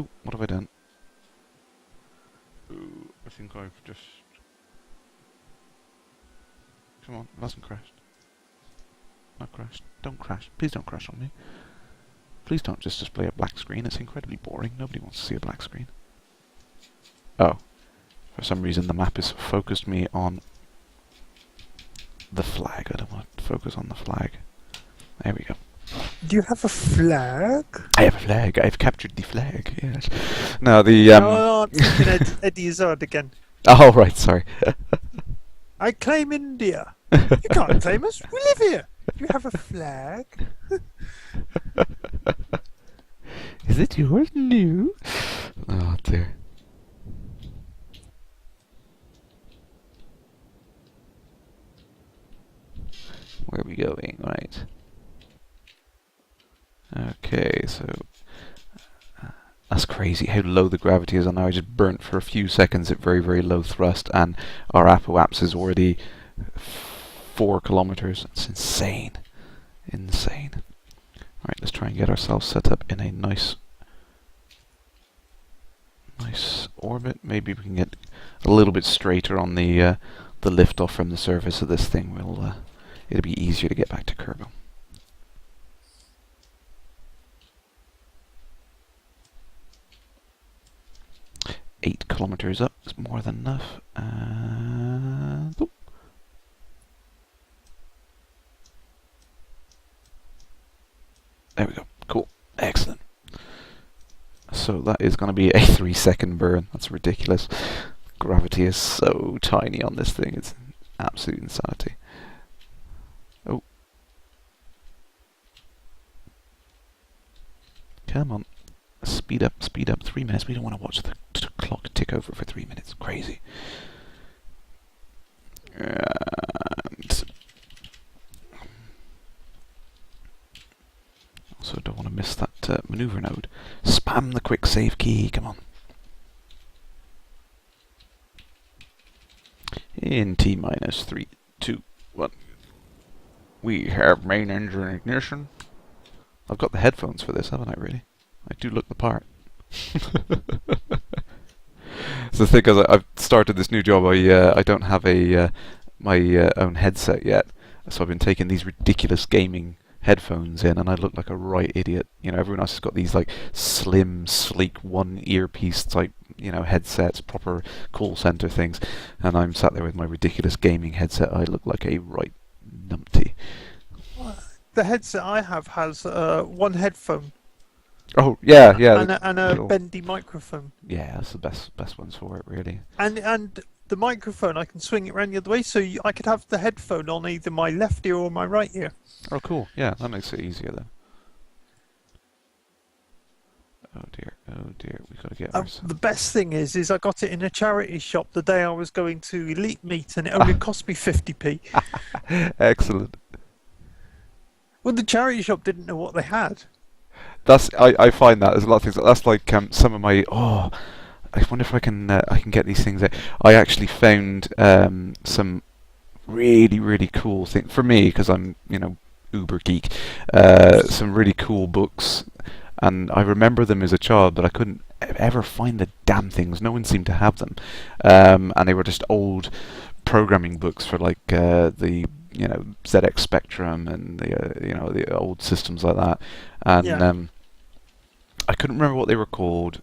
Oh, what have I done? Ooh, I think I've just... Come on, it hasn't crashed. Not crashed. Don't crash. Please don't crash on me. Please don't just display a black screen. It's incredibly boring. Nobody wants to see a black screen. Oh. For some reason the map has focused me on the flag. I don't want to focus on the flag. There we go. Do you have a flag? I have a flag. I've captured the flag. Yes. No, the No, I'm thinking Eddie Izzard again. Oh right, sorry. I claim India. You can't claim us. We live here. Do you have a flag? Is it yours? No. Oh dear. Where are we going? Right. Okay, so that's crazy how low the gravity is on now. I just burnt for a few seconds at very, very low thrust, and our apoapsis is already 4 kilometers. It's insane. Insane. Right, let's try and get ourselves set up in a nice orbit. Maybe we can get a little bit straighter on the lift off from the surface of this thing. It'll be easier to get back to Kerbo. 8 kilometers up is more than enough. Oh. There we go. Cool. Excellent. So that is going to be a 3-second burn. That's ridiculous. Gravity is so tiny on this thing. It's absolute insanity. Oh. Come on. Speed up, speed up. 3 minutes. We don't want to watch the clock tick over for 3 minutes. Crazy. And also don't want to miss that maneuver node. Spam the quick save key. Come on. In T minus 3, 2, 1. We have main engine ignition. I've got the headphones for this, haven't I, really? I do look the part. So the thing is, I've started this new job. I don't have my own headset yet, so I've been taking these ridiculous gaming headphones in, and I look like a right idiot. You know, everyone else has got these like slim, sleek, one earpiece type, you know, headsets, proper call center things, and I'm sat there with my ridiculous gaming headset. I look like a right numpty. The headset I have has one headphone. Oh yeah, yeah. And a bendy microphone. Yeah, that's the best ones for it, really. And the microphone, I can swing it around the other way, so I could have the headphone on either my left ear or my right ear. Oh, cool. Yeah, that makes it easier then. Oh dear, we've got to get ourselves... The best thing is I got it in a charity shop the day I was going to Elite Meet, and it only cost me 50p. Excellent. Well, the charity shop didn't know what they had. I find that there's a lot of things. That's like some of my... Oh, I wonder if I can get these things out. I actually found some really cool things for me, because I'm, you know, uber geek. Some really cool books, and I remember them as a child, but I couldn't ever find the damn things. No one seemed to have them, and they were just old programming books for like the, you know, ZX Spectrum and the you know, the old systems like that, and yeah. I couldn't remember what they were called.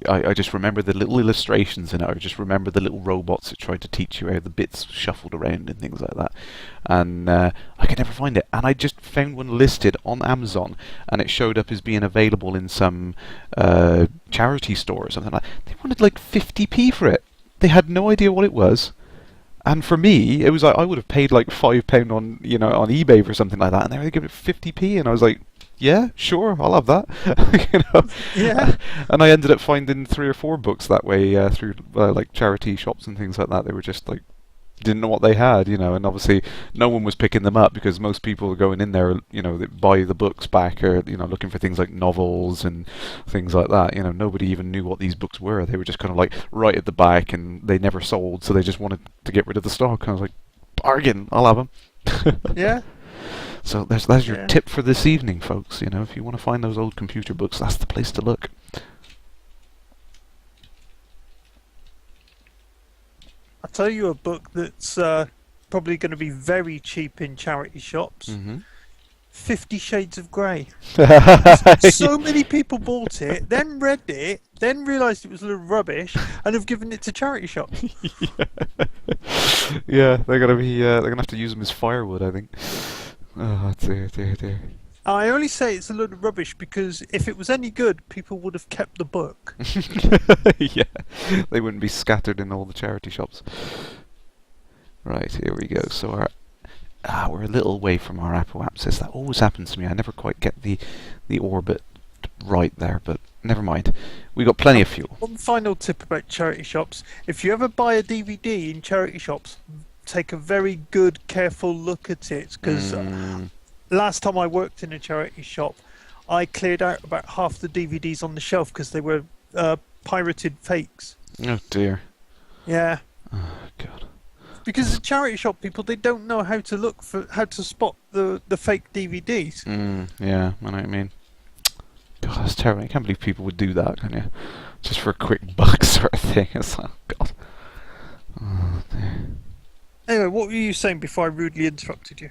I just remember the little illustrations in it. I just remember the little robots that tried to teach you how the bits shuffled around and things like that. And I could never find it. And I just found one listed on Amazon, and it showed up as being available in some charity store or something like that. They wanted like 50p for it. They had no idea what it was. And for me, it was like I would have paid like £5 on, you know, on eBay for something like that, and they were giving it 50p, and I was like, yeah, sure, I'll have that. You know? Yeah. And I ended up finding 3 or 4 books that way through like charity shops and things like that. They were just like, didn't know what they had, you know, and obviously no one was picking them up because most people were going in there, you know, that buy the books back, or, you know, looking for things like novels and things like that. You know, nobody even knew what these books were. They were just kind of like right at the back, and they never sold, so they just wanted to get rid of the stock. I was like, bargain, I'll have them. Yeah. So there's your tip for this evening, folks. You know, if you want to find those old computer books, that's the place to look. tell you a book that's probably going to be very cheap in charity shops. Mm-hmm. 50 Shades of Grey. So many people bought it, then read it, then realised it was a little rubbish, and have given it to charity shops. Yeah, they're gonna have to use them as firewood, I think. Oh dear, dear, dear. I only say it's a load of rubbish because if it was any good, people would have kept the book. Yeah, they wouldn't be scattered in all the charity shops. Right, here we go. So we're a little away from our apoapsis. That always happens to me. I never quite get the orbit right there, but never mind. We got plenty of fuel. One final tip about charity shops: if you ever buy a DVD in charity shops, take a very good, careful look at it, because last time I worked in a charity shop, I cleared out about half the DVDs on the shelf because they were pirated fakes. Oh dear. Yeah. Oh god. Because the charity shop people, they don't know how to spot the fake DVDs. Yeah, I know what you mean. God, that's terrible. I can't believe people would do that, can you? Just for a quick buck sort of thing. It's like, oh god. Oh dear. Anyway, what were you saying before I rudely interrupted you?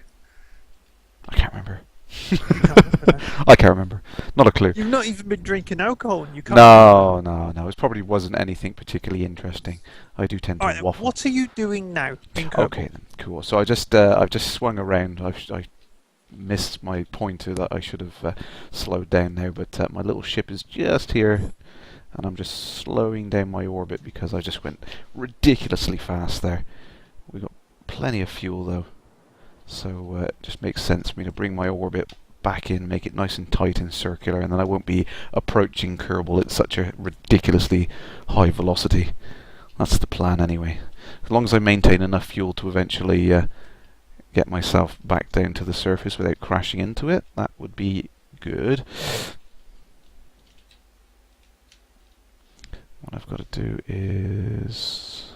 I can't remember. You can't remember now. I can't remember. Not a clue. You've not even been drinking alcohol, and you can't. No. It probably wasn't anything particularly interesting. I do tend to All right, waffle. what are you doing now? Okay then, cool. So I've just swung around. I missed my pointer that I should have slowed down now, but my little ship is just here, and I'm just slowing down my orbit because I just went ridiculously fast there. We got plenty of fuel though, so it just makes sense for me to bring my orbit back in, make it nice and tight and circular, and then I won't be approaching Kerbal at such a ridiculously high velocity. That's the plan anyway. As long as I maintain enough fuel to eventually get myself back down to the surface without crashing into it, that would be good. What I've got to do is...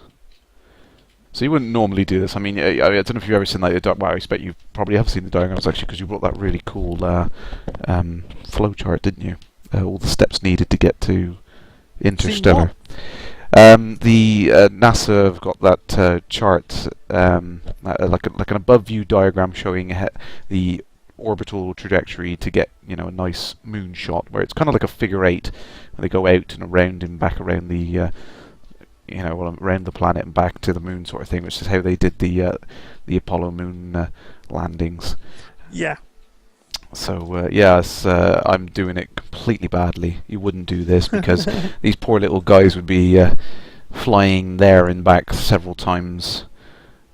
So you wouldn't normally do this. I mean, I don't know if you've ever seen like well, I expect you probably have seen the diagrams actually, because you brought that really cool flow chart, didn't you? All the steps needed to get to Interstellar. The NASA have got that chart, like an above view diagram showing the orbital trajectory to get a nice moon shot, where it's kind of like a figure eight, and they go out and around and back around the around the planet and back to the moon sort of thing, which is how they did the Apollo moon landings. Yeah. So yes, I'm doing it completely badly. You wouldn't do this because these poor little guys would be flying there and back several times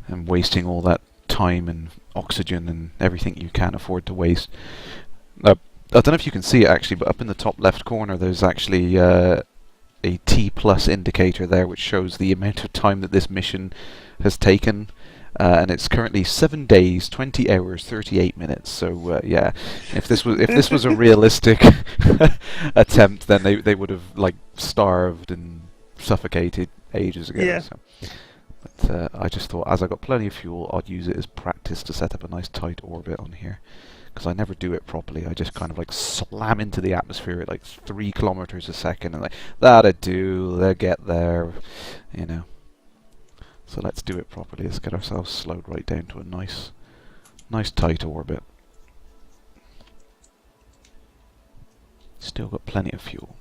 and wasting all that time and oxygen and everything you can't afford to waste. I don't know if you can see it actually, but up in the top left corner there's actually a T+ indicator there, which shows the amount of time that this mission has taken. And it's currently 7 days, 20 hours, 38 minutes. So yeah, if this was a realistic attempt, then they would have like starved and suffocated ages ago. Yeah. So. But I just thought, as I got plenty of fuel, I'd use it as practice to set up a nice tight orbit on here, because I never do it properly. I just kind of like slam into the atmosphere at like 3 kilometers a second, and like that'll do. They'll get there, So let's do it properly. Let's get ourselves slowed right down to a nice tight orbit. Still got plenty of fuel.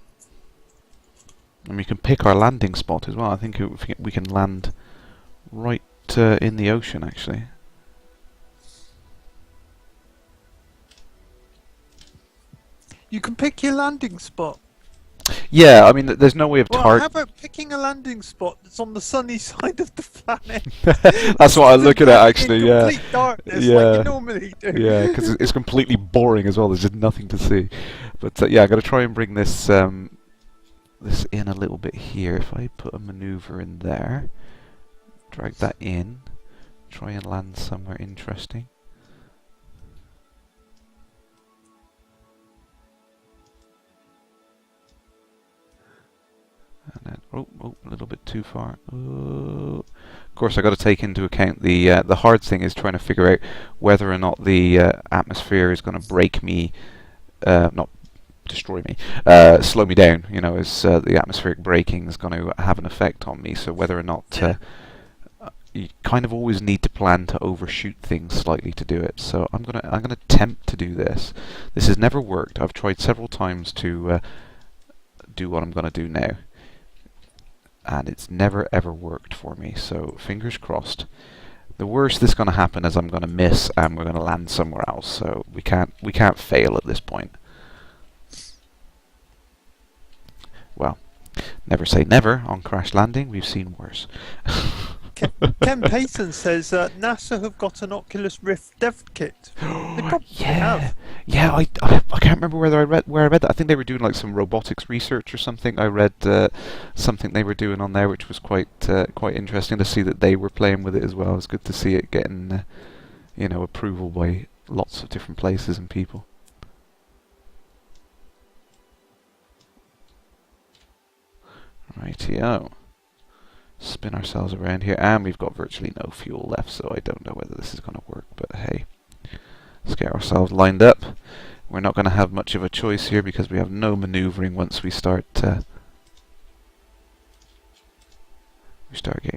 And we can pick our landing spot as well. I think we can land right in the ocean actually. You can pick your landing spot. Yeah, I mean, there's no way of Well, how about picking a landing spot that's on the sunny side of the planet? That's what I'm looking at, actually. In Yeah, complete darkness, like you normally do. Yeah, because it's completely boring as well. There's just nothing to see. But yeah, I'm gonna try and bring this this in a little bit here. If I put a maneuver in there, drag that in, try and land somewhere interesting. And then, oh, a little bit too far. Of course, I got to take into account the hard thing is trying to figure out whether or not the atmosphere is going to break me, not destroy me, slow me down. As the atmospheric braking is going to have an effect on me. So whether or not you kind of always need to plan to overshoot things slightly to do it. So I'm gonna attempt to do this. This has never worked. I've tried several times to do what I'm gonna do now, and it's never ever worked for me. So fingers crossed. The worst that's gonna happen is I'm gonna miss and we're gonna land somewhere else. So we can't fail at this point. Well, never say never on crash landing. We've seen worse. Ken Payton says NASA have got an Oculus Rift dev kit. They probably Yeah, have. yeah. I can't remember where I read that. I think they were doing like some robotics research or something. I read something they were doing on there, which was quite interesting to see that they were playing with it as well. It's good to see it getting approval by lots of different places and people. Rightio. Spin ourselves around here, and we've got virtually no fuel left, so I don't know whether this is going to work, but hey. Let's get ourselves lined up. We're not going to have much of a choice here because we have no maneuvering once we start getting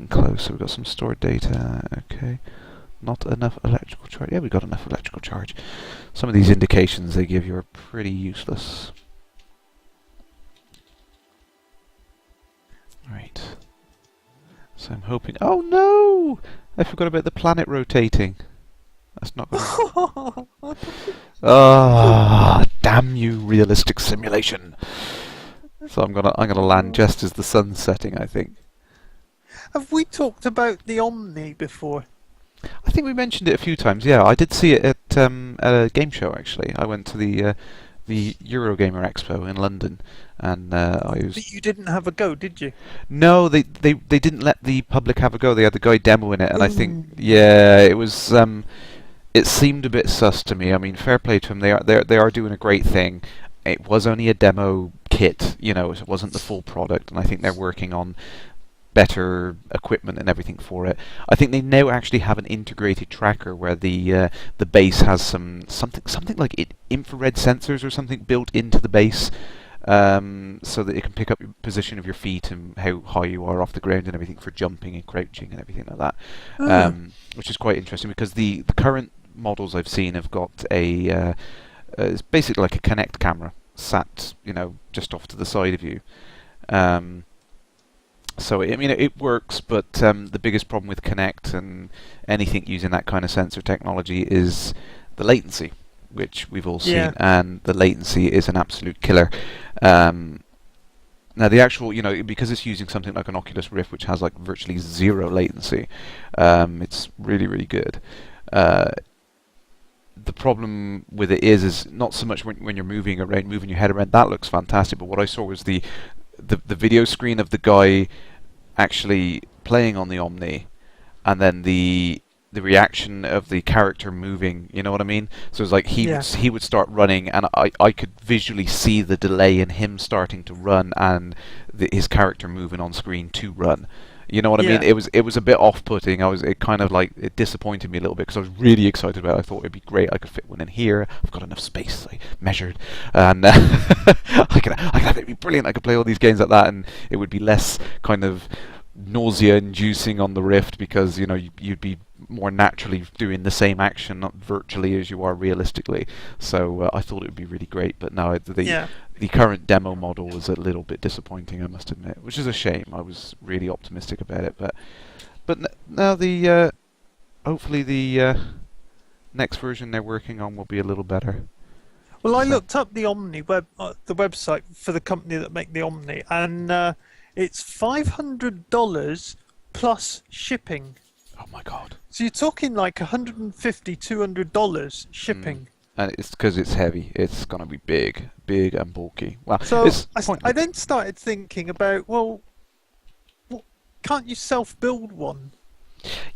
close. So we've got some stored data. Okay. Not enough electrical charge. Yeah, we've got enough electrical charge. Some of these indications they give you are pretty useless. Right. So I'm hoping... Oh no! I forgot about the planet rotating. That's not going to... Ah, damn you, realistic simulation. So I'm gonna land just as the sun's setting, I think. Have we talked about the Omni before? I think we mentioned it a few times. Yeah, I did see it at a game show actually. I went to the Eurogamer Expo in London, and I was... But you didn't have a go, did you? No, they didn't let the public have a go. They had the guy demoing it, and I think it was it seemed a bit sus to me. I mean, fair play to them. They are doing a great thing. It was only a demo kit, it wasn't the full product, and I think they're working on better equipment and everything for it. I think they now actually have an integrated tracker where the base has something like infrared sensors or something built into the base, so that it can pick up your position of your feet and how high you are off the ground and everything for jumping and crouching and everything like that. Which is quite interesting because the current models I've seen have got it's basically like a Kinect camera sat just off to the side of you. So it works, but the biggest problem with Kinect and anything using that kind of sensor technology is the latency, which we've all seen, and the latency is an absolute killer. Now the actual, because it's using something like an Oculus Rift, which has like virtually zero latency, it's really, really good. The problem with it is not so much when you're moving your head around. That looks fantastic, but what I saw was the video screen of the guy actually playing on the Omni, and then the reaction of the character moving. You know what I mean? So it's like he would start running, and I could visually see the delay in him starting to run and his character moving on screen to run. You know what I mean? It was a bit off-putting. It disappointed me a little bit because I was really excited about it. I thought it'd be great. I could fit one in here. I've got enough space. I measured, and I could have it be brilliant. I could play all these games like that, and it would be less kind of nausea-inducing on the Rift because you'd be more naturally doing the same action, not virtually as you are realistically. So I thought it would be really great, but no, the current demo model was a little bit disappointing, I must admit, which is a shame. I was really optimistic about it, but now hopefully the next version they're working on will be a little better. Well, I looked up the Omni the website for the company that make the Omni, and it's $500 plus shipping. Oh my god! So you're talking like $150, $200 shipping. And it's because it's heavy. It's gonna be big and bulky. Well, so I then started thinking about, can't you self-build one?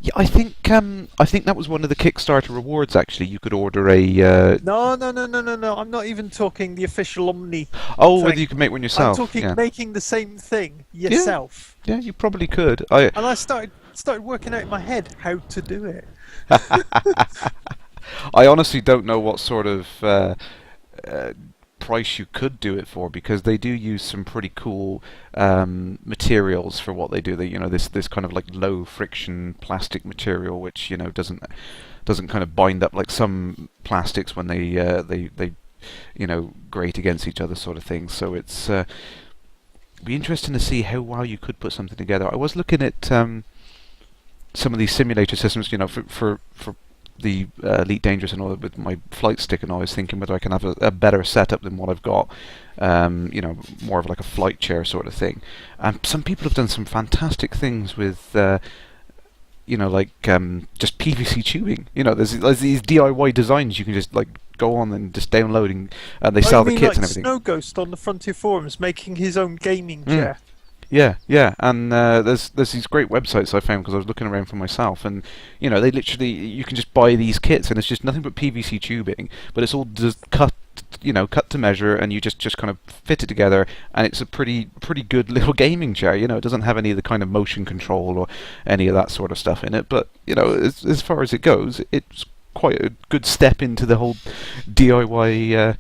Yeah, I think that was one of the Kickstarter rewards. Actually, you could order a. No. I'm not even talking the official Omni. Oh, whether you can make one yourself. I'm talking making the same thing yourself. Yeah, you probably could. And I started working out in my head how to do it. I honestly don't know what sort of price you could do it for, because they do use some pretty cool materials for what they do. They, this kind of like low friction plastic material, which doesn't kind of bind up like some plastics when they grate against each other, sort of thing. So it's be interesting to see how well you could put something together. I was looking at some of these simulator systems, for the Elite Dangerous and all that, with my flight stick, and I was thinking whether I can have a better setup than what I've got, more of like a flight chair sort of thing. And some people have done some fantastic things with just PVC tubing. There's these DIY designs you can just like go on and just download, and they sell the kits like and everything. Snow Ghost on the Frontier forums making his own gaming chair. Yeah, and there's these great websites I found because I was looking around for myself, and they literally, you can just buy these kits, and it's just nothing but PVC tubing, but it's all just cut to measure, and you just kind of fit it together, and it's a pretty good little gaming chair. It doesn't have any of the kind of motion control or any of that sort of stuff in it, but as far as it goes, it's quite a good step into the whole DIY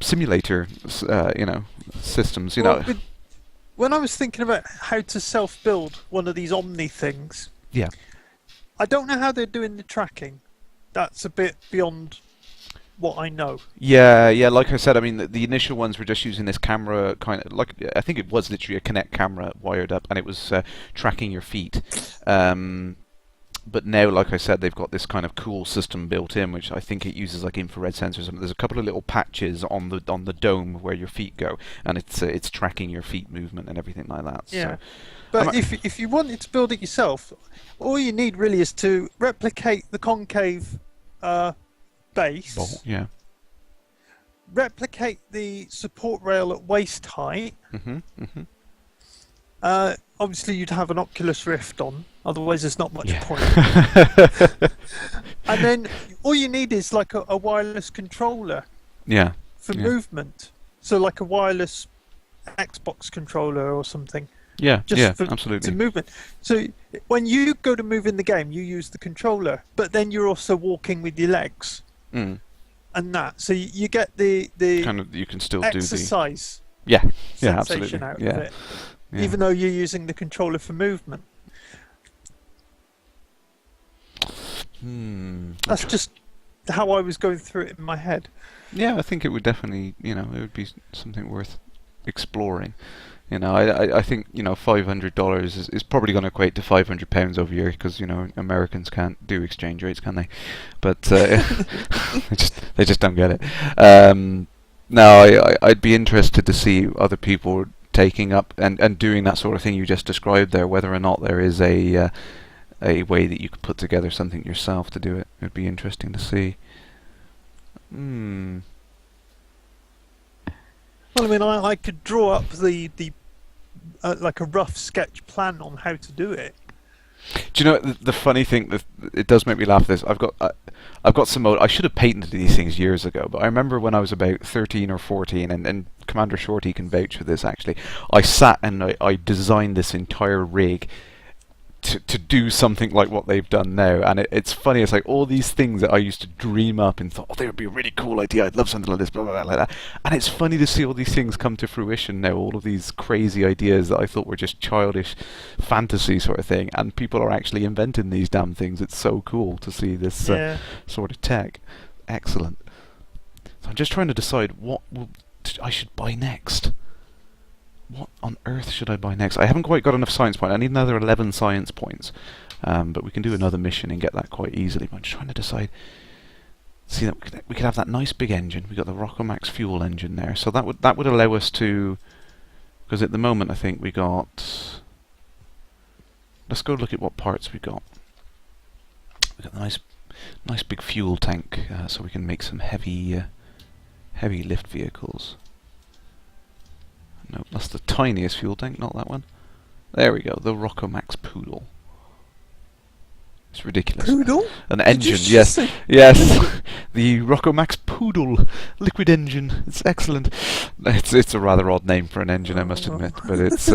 simulator systems. When I was thinking about how to self-build one of these Omni things, Yeah. I don't know how they're doing the tracking. That's a bit beyond what I know. Yeah. Like I said, I mean, the initial ones were just using this camera, kind of like, I think it was literally a Kinect camera wired up, and it was tracking your feet. But now, like I said, they've got this kind of cool system built in, which I think it uses like infrared sensors. And there's a couple of little patches on the dome where your feet go, and it's tracking your feet movement and everything like that. Yeah. So, But if you wanted to build it yourself, all you need really is to replicate the concave base. Yeah. Replicate the support rail at waist height. Obviously, you'd have an Oculus Rift on, otherwise there's not much point. And then all you need is like a wireless controller. Yeah. For movement. So like a wireless Xbox controller or something. Yeah. Just Absolutely. to movement. So when you go to move in the game, you use the controller, but then you're also walking with your legs. Mm. And that, so you get the kind of, you can still exercise do the sensation absolutely out of it, even though you're using the controller for movement. That's just how I was going through it in my head. Yeah, I think it would definitely, it would be something worth exploring. I think $500 is probably going to equate to £500 over here, because Americans can't do exchange rates, can they? But they just don't get it. No, I'd be interested to see other people taking up and doing that sort of thing you just described there. Whether or not there is a way that you could put together something yourself to do it. It'd be interesting to see. Well, I mean, I could draw up the like a rough sketch plan on how to do it. Do you know the funny thing that it does make me laugh? This I've got some. I should have patented these things years ago, but I remember when I was about 13 or 14, and Commander Shorty can vouch for this. Actually, I sat and I designed this entire rig to do something like what they've done now, and it's funny. It's like all these things that I used to dream up and thought, oh, they would be a really cool idea. I'd love something like this, blah blah blah, like that. And it's funny to see all these things come to fruition now. All of these crazy ideas that I thought were just childish fantasy sort of thing, and people are actually inventing these damn things. It's so cool to see this sort of tech. Excellent. So I'm just trying to decide what I should buy next. What on earth should I buy next? I haven't quite got enough science points. I need another 11 science points. But we can do another mission and get that quite easily. But I'm just trying to decide. See, that we could have that nice big engine. We got the Rockomax fuel engine there, so that would allow us to. Because at the moment, I think we got. Let's go look at what parts we got. We got the nice big fuel tank, so we can make some heavy lift vehicles. No, that's the tiniest fuel tank, not that one. There we go, the Rockomax Poodle. It's ridiculous. Poodle? An engine, yes. The Rockomax Poodle liquid engine. It's excellent. It's a rather odd name for an engine, I must admit, but it's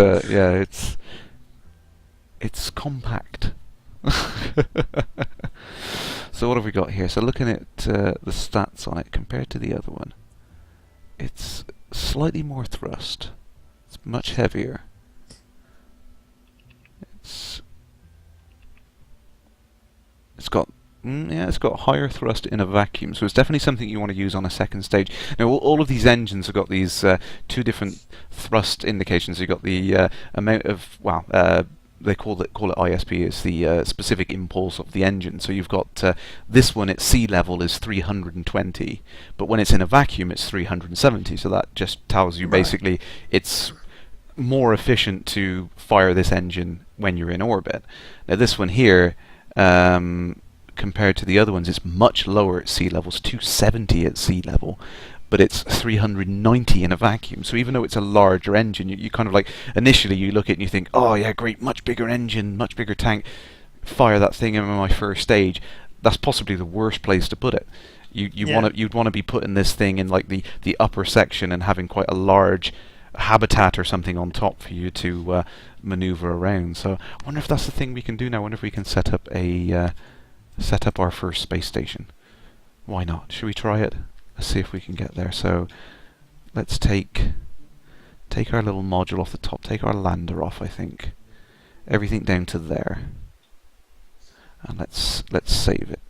it's compact. So what have we got here? So looking at the stats on it compared to the other one. It's slightly more thrust. It's much heavier. It's it's got yeah, it's got higher thrust in a vacuum, so it's definitely something you want to use on a second stage. Now, all of these engines have got these two different thrust indications. You've got the amount of they call it ISP. It's the specific impulse of the engine. So you've got this one at sea level is 320, but when it's in a vacuum, it's 370. So that just tells you basically it's more efficient to fire this engine when you're in orbit. Now this one here, compared to the other ones, it's much lower at sea level. It's 270 at sea level, but it's 390 in a vacuum. So even though it's a larger engine, you kind of like, initially you look at it and you think, oh yeah, great, much bigger engine, much bigger tank, fire that thing in my first stage. That's possibly the worst place to put it. You'd want to be putting this thing in like the upper section and having quite a large habitat or something on top for you to maneuver around. So I wonder if that's the thing we can do now. I wonder if we can set up our first space station. Why not? Should we try it? Let's see if we can get there. So let's take our little module off the top, take our lander off, I think. Everything down to there. And let's save it.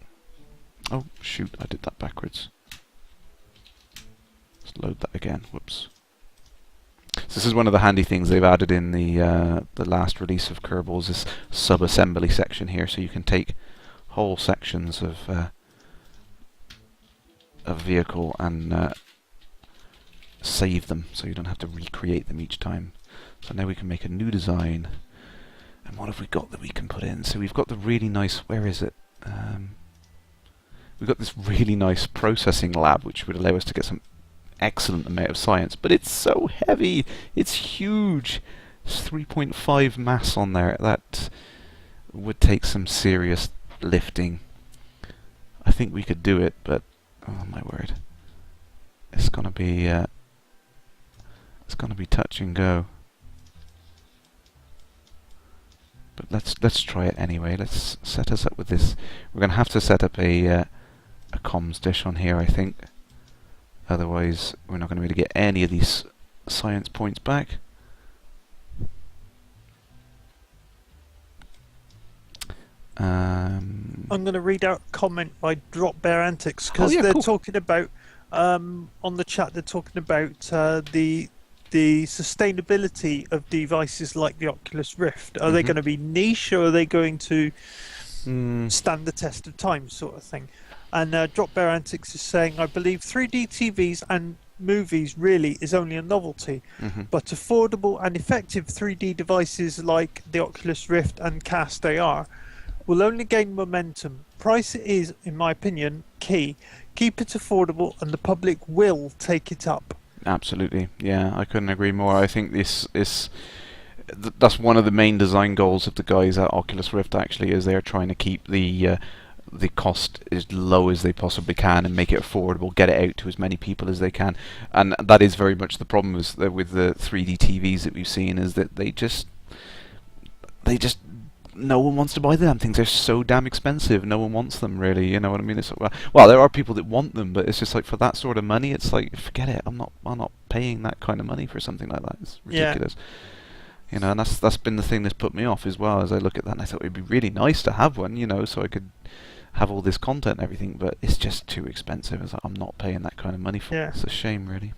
Oh shoot, I did that backwards. Let's load that again. Whoops. So this is one of the handy things they've added in the last release of Kerbals, this sub-assembly section here, so you can take whole sections of a vehicle and save them, so you don't have to recreate them each time. So now we can make a new design. And what have we got that we can put in? So we've got the really nice, where is it? We've got this really nice processing lab, which would allow us to get some excellent amount of science, but it's so heavy. It's huge. It's 3.5 mass on there. That would take some serious lifting. I think we could do it, but oh my word, it's gonna be touch and go. But let's try it anyway. Let's set us up with this. We're gonna have to set up a comms dish on here, I think. Otherwise, we're not going to be able to get any of these science points back. I'm going to read out a comment by Drop Bear Antics, because they're talking about on the chat. They're talking about the sustainability of devices like the Oculus Rift. Are they going to be niche, or are they going to stand the test of time, sort of thing? And Drop Bear Antics is saying, I believe 3D TVs and movies really is only a novelty, but affordable and effective 3D devices like the Oculus Rift and Cast AR will only gain momentum. Price is, in my opinion, key. Keep it affordable and the public will take it up. Absolutely, yeah, I couldn't agree more. I think that's one of the main design goals of the guys at Oculus Rift, actually, is they're trying to keep the cost as low as they possibly can and make it affordable, get it out to as many people as they can. And that is very much the problem with the 3D TVs that we've seen, is that they just no one wants to buy them. Things are so damn expensive. No one wants them, really. You know what I mean? It's well, there are people that want them, but it's just like, for that sort of money, it's like, forget it. I'm not paying that kind of money for something like that. It's ridiculous. You know, and that's been the thing that's put me off as well. As I look at that, and I thought it'd be really nice to have one, you know, so I could have all this content and everything, but it's just too expensive. It's like, I'm not paying that kind of money for it. It's a shame, really.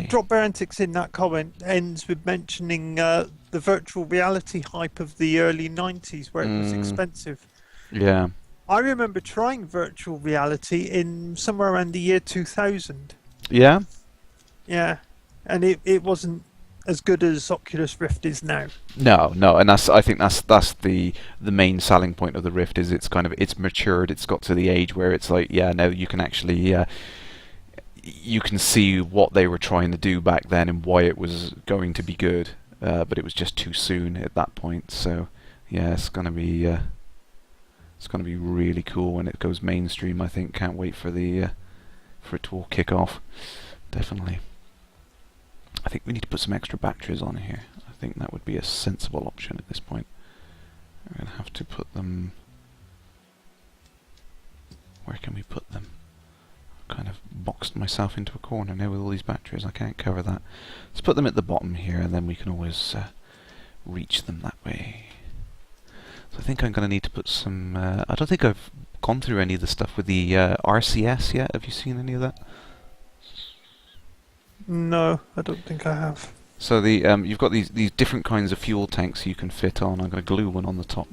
Drop Bear Antics in that comment ends with mentioning the virtual reality hype of the early 90s, where it was expensive. Yeah. I remember trying virtual reality in somewhere around the year 2000. Yeah? Yeah. And it wasn't as good as Oculus Rift is now. No, and I think that's the main selling point of the Rift, is it's matured. It's got to the age where it's like, yeah, now you can actually you can see what they were trying to do back then and why it was going to be good, but it was just too soon at that point. So yeah, it's gonna be really cool when it goes mainstream. I think. Can't wait for it to all kick off. Definitely. I think we need to put some extra batteries on here. I think that would be a sensible option at this point. We're going to have to put them... Where can we put them? Kind of boxed myself into a corner now with all these batteries. I can't cover that. Let's put them at the bottom here, and then we can always reach them that way. So I think I'm going to need to put some... I don't think I've gone through any of the stuff with the RCS yet. Have you seen any of that? No, I don't think I have. So the you've got these different kinds of fuel tanks you can fit on. I'm going to glue one on the top.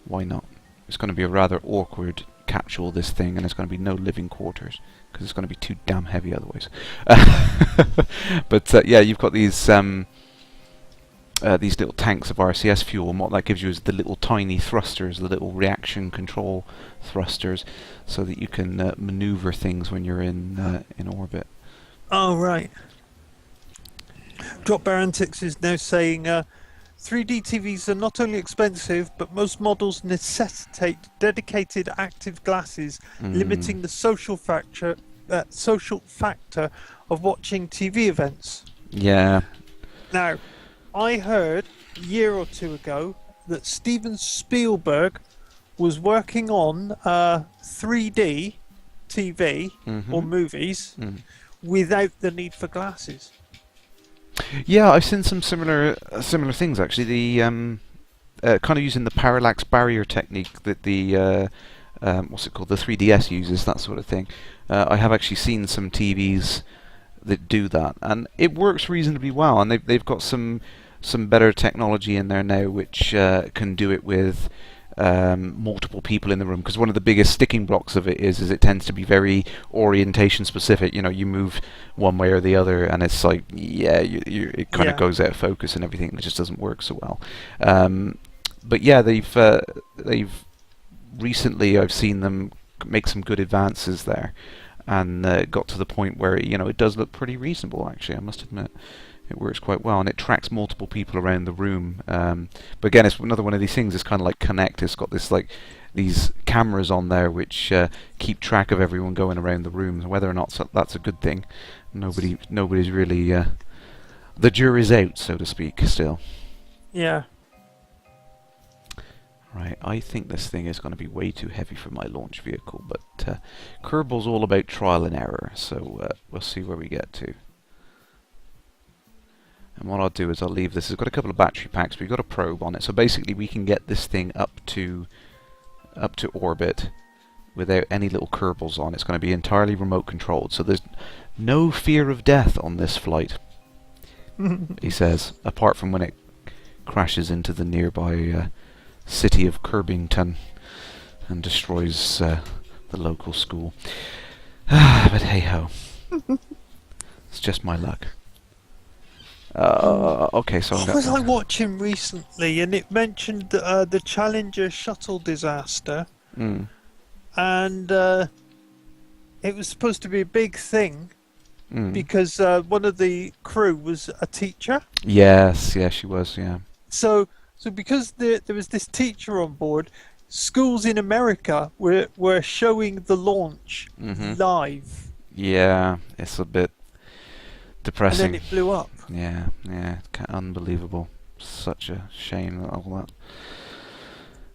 Why not? It's going to be a rather awkward capsule, this thing, and there's going to be no living quarters because it's going to be too damn heavy otherwise. But yeah, you've got these little tanks of RCS fuel, and what that gives you is the little tiny thrusters, the little reaction control thrusters, so that you can maneuver things when you're in orbit. Oh, right. Drop Bear Antics is now saying 3D TVs are not only expensive, but most models necessitate dedicated active glasses, limiting the social factor of watching TV events. Yeah. Now, I heard a year or two ago that Steven Spielberg was working on 3D TV or movies without the need for glasses. Yeah, I've seen some similar things actually. The kind of using the parallax barrier technique that the what's it called, the 3DS uses, that sort of thing. I have actually seen some TVs that do that, and it works reasonably well. And they've got some better technology in there now, which can do it with multiple people in the room, because one of the biggest sticking blocks of it is it tends to be very orientation specific. You know, you move one way or the other, and it's like, yeah, it kind of goes out of focus and everything. It just doesn't work so well. But yeah, they've recently, I've seen them make some good advances there, and got to the point where it does look pretty reasonable. Actually, I must admit. It works quite well, and it tracks multiple people around the room. But again, it's another one of these things. It's kind of like Connect. It's got these cameras on there which keep track of everyone going around the room. Whether or not that's a good thing, nobody's really. The jury's out, so to speak. Still. Yeah. Right. I think this thing is going to be way too heavy for my launch vehicle, but Kerbal's all about trial and error, so we'll see where we get to. And what I'll do is I'll leave this. It's got a couple of battery packs, but we've got a probe on it. So basically we can get this thing up to orbit without any little Kerbals on. It's going to be entirely remote controlled. So there's no fear of death on this flight, he says, apart from when it crashes into the nearby city of Kirbington and destroys the local school. But hey ho. It's just my luck. Okay, so what was I watching recently, and it mentioned the Challenger shuttle disaster, and it was supposed to be a big thing because one of the crew was a teacher. Yes, she was. Yeah. So because there was this teacher on board, schools in America were showing the launch live. Yeah, it's a bit depressing. And then it blew up. Yeah, unbelievable. Such a shame, all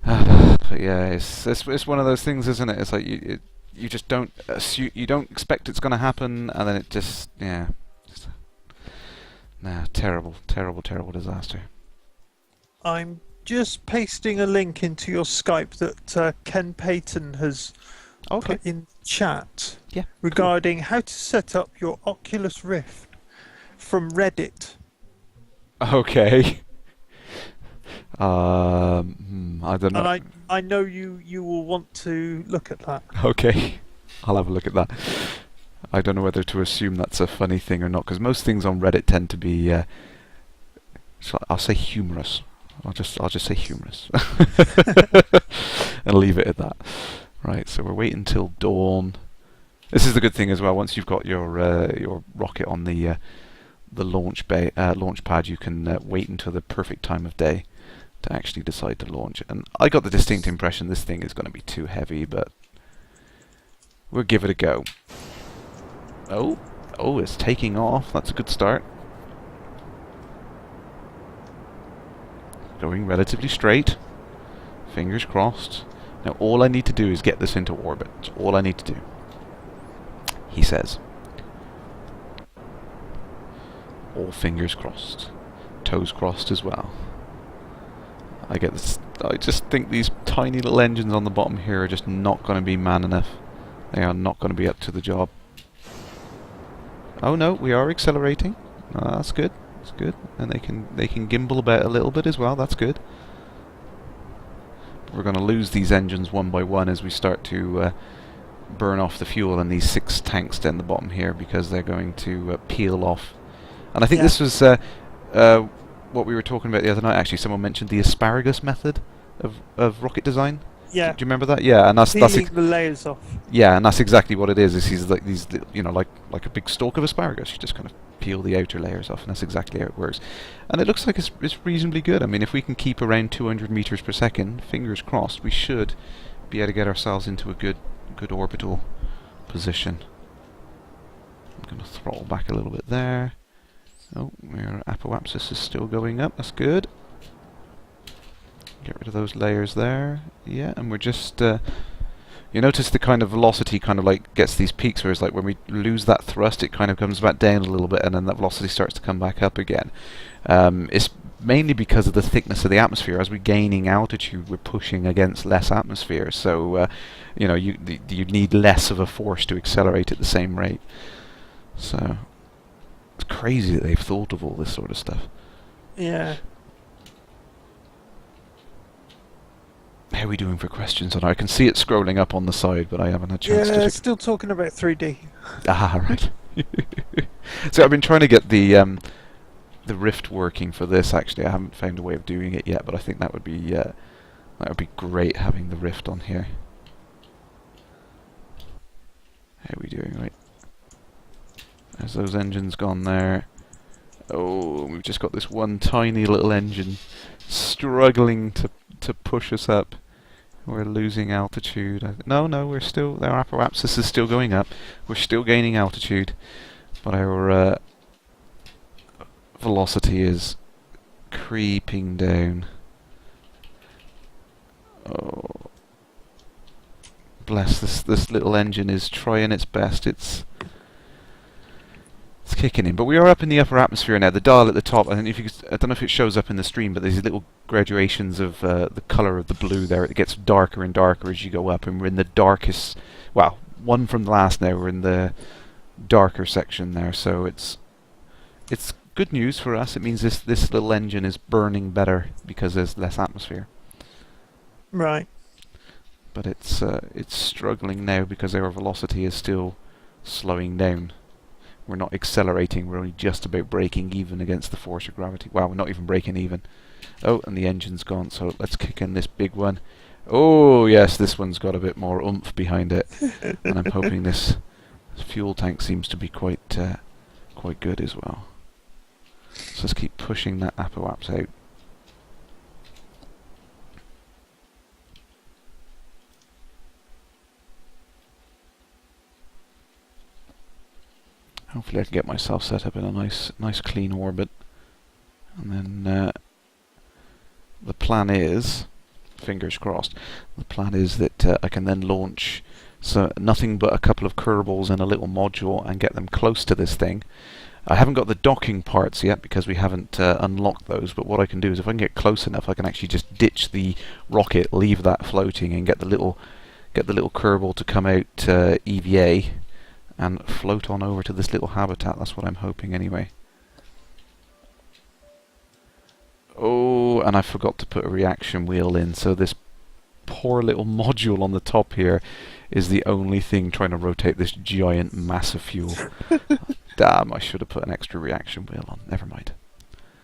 that. But yeah, it's one of those things, isn't it? It's like you just don't assume, you don't expect it's going to happen, and then it just terrible disaster. I'm just pasting a link into your Skype that Ken Payton has put in chat regarding how to set up your Oculus Rift from Reddit. Okay. I don't know. And I know you will want to look at that. Okay, I'll have a look at that. I don't know whether to assume that's a funny thing or not, because most things on Reddit tend to be. I'll say humorous. I'll just say humorous, and leave it at that. Right. So we're waiting till dawn. This is the good thing as well. Once you've got your rocket on the launch pad, you can wait until the perfect time of day to actually decide to launch. And I got the distinct impression this thing is going to be too heavy, but we'll give it a go. Oh, it's taking off. That's a good start. Going relatively straight. Fingers crossed. Now all I need to do is get this into orbit. That's all I need to do. he says. All fingers crossed. Toes crossed as well. I get this. I just think these tiny little engines on the bottom here are just not going to be man enough. They are not going to be up to the job. Oh no, we are accelerating. That's good. That's good. And they can gimbal about a little bit as well. That's good. But we're going to lose these engines one by one as we start to burn off the fuel in these 6 tanks down the bottom here, because they're going to peel off. And I think this was what we were talking about the other night. Actually, someone mentioned the asparagus method of rocket design. Yeah. Do you remember that? Yeah, and that's peeling the layers off. yeah, and that's exactly what it is. Is like these, you know, like a big stalk of asparagus. You just kind of peel the outer layers off, and that's exactly how it works. And it looks like it's reasonably good. I mean, if we can keep around 200 meters per second, fingers crossed, we should be able to get ourselves into a good orbital position. I'm going to throttle back a little bit there. Oh, our apoapsis is still going up. That's good. Get rid of those layers there. Yeah, and we're just... you notice the kind of velocity kind of like gets these peaks, whereas like when we lose that thrust, it kind of comes back down a little bit, and then that velocity starts to come back up again. It's mainly because of the thickness of the atmosphere. As we're gaining altitude, we're pushing against less atmosphere, so you know, you need less of a force to accelerate at the same rate. So it's crazy that they've thought of all this sort of stuff. Yeah. How are we doing for questions? I can see it scrolling up on the side, but I haven't had a chance to... Yeah, still talking about 3D. Ah, right. So I've been trying to get the Rift working for this. Actually, I haven't found a way of doing it yet, but I think that would be great, having the Rift on here. How are we doing? Right. There's those engines gone there. Oh, we've just got this one tiny little engine struggling to push us up. We're losing altitude. No, we're still... Our apoapsis is still going up. We're still gaining altitude. But our velocity is creeping down. Oh. Bless this little engine is trying its best. It's kicking in, but we are up in the upper atmosphere now. The dial at the top, I don't know if it shows up in the stream, but there's these little graduations of the colour of the blue there. It gets darker and darker as you go up, and we're in the darkest, well, one from the last now, we're in the darker section there, so it's good news for us. It means this little engine is burning better because there's less atmosphere. Right. But it's struggling now because our velocity is still slowing down. We're not accelerating, we're only just about breaking even against the force of gravity. Wow, we're not even breaking even. Oh, and the engine's gone, so let's kick in this big one. Oh, yes, this one's got a bit more oomph behind it. And I'm hoping this fuel tank seems to be quite good as well. So let's keep pushing that apoaps out. Hopefully I can get myself set up in a nice clean orbit. And then the plan is, fingers crossed, the plan is that I can then launch nothing but a couple of Kerbals and a little module and get them close to this thing. I haven't got the docking parts yet because we haven't unlocked those, but what I can do is if I can get close enough, I can actually just ditch the rocket, leave that floating, and get the little Kerbal to come out EVA and float on over to this little habitat. That's what I'm hoping anyway. Oh, and I forgot to put a reaction wheel in, so this poor little module on the top here is the only thing trying to rotate this giant mass of fuel. Damn, I should have put an extra reaction wheel on. Never mind.